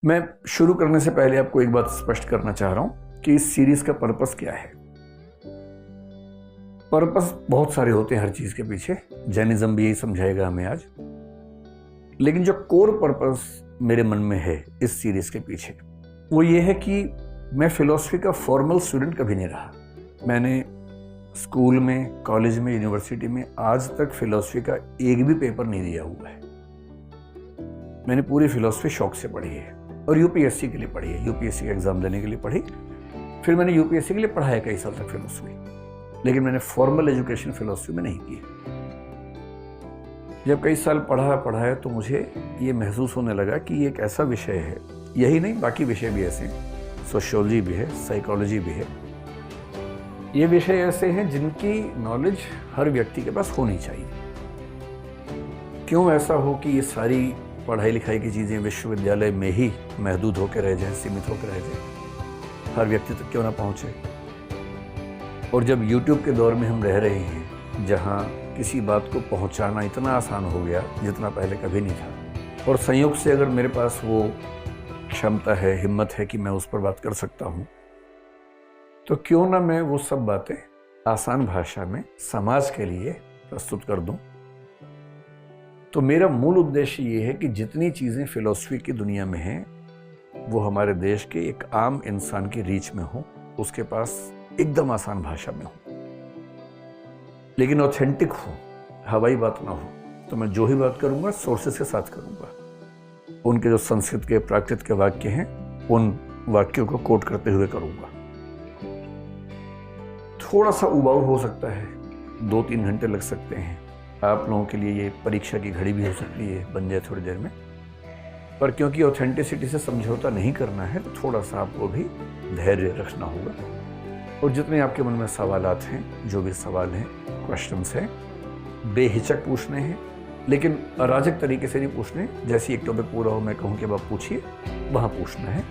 मैं शुरू करने से पहले आपको एक बात स्पष्ट करना चाह रहा हूं कि इस सीरीज का पर्पस क्या है। पर्पस बहुत सारे होते हैं हर चीज के पीछे, जैनिज्म भी यही समझाएगा हमें आज। लेकिन जो कोर पर्पस मेरे मन में है इस सीरीज के पीछे, वो ये है कि मैं फिलॉसफी का फॉर्मल स्टूडेंट कभी नहीं रहा। मैंने स्कूल में, कॉलेज में, यूनिवर्सिटी में आज तक फिलॉसफी का एक भी पेपर नहीं दिया हुआ है। मैंने पूरी फिलॉसफी शौक से पढ़ी है और यूपीएससी के लिए पढ़ी है, यूपीएससी का एग्जाम देने के लिए पढ़ी। फिर मैंने यूपीएससी के लिए पढ़ाया कई साल तक फिलॉसफी, लेकिन मैंने फॉर्मल एजुकेशन फिलॉसफी में नहीं की। जब कई साल पढ़ाया तो मुझे ये महसूस होने लगा कि ये एक ऐसा विषय है, यही नहीं बाकी विषय भी ऐसे हैं, सोशियोलॉजी भी है, साइकोलॉजी भी है। ये विषय ऐसे हैं जिनकी नॉलेज हर व्यक्ति के पास होनी चाहिए। क्यों ऐसा हो कि ये सारी पढ़ाई लिखाई की चीज़ें विश्वविद्यालय में ही महदूद होकर रह जाएं, सीमित होकर रह जाएं, हर व्यक्ति तक क्यों ना पहुँचे। और जब YouTube के दौर में हम रह रहे हैं, जहाँ किसी बात को पहुँचाना इतना आसान हो गया जितना पहले कभी नहीं था, और संयोग से अगर मेरे पास वो क्षमता है, हिम्मत है कि मैं उस पर बात कर सकता हूँ, तो क्यों ना मैं वो सब बातें आसान भाषा में समाज के लिए प्रस्तुत कर दूं। तो मेरा मूल उद्देश्य ये है कि जितनी चीज़ें फिलॉसफी की दुनिया में हैं वो हमारे देश के एक आम इंसान की रीच में हो, उसके पास एकदम आसान भाषा में हो, लेकिन ऑथेंटिक हो, हवाई बात ना हो। तो मैं जो ही बात करूँगा सोर्सेस के साथ करूँगा। उनके जो संस्कृत के, प्राकृत के वाक्य हैं, उन वाक्यों को कोट करते हुए करूँगा। थोड़ा सा उबाऊ हो सकता है, 2-3 घंटे लग सकते हैं। आप लोगों के लिए ये परीक्षा की घड़ी भी हो सकती है, बन जाए थोड़ी देर में। पर क्योंकि ऑथेंटिसिटी से समझौता नहीं करना है, तो थोड़ा सा आपको भी धैर्य रखना होगा। और जितने आपके मन में सवालात हैं, जो भी सवाल हैं, क्वेश्चंस हैं, बेहिचक पूछने हैं, लेकिन अराजक तरीके से नहीं पूछने। जैसे एक टॉपिक पूरा हो मैं कहूँ कि अब आप पूछिए, वहाँ पूछना है।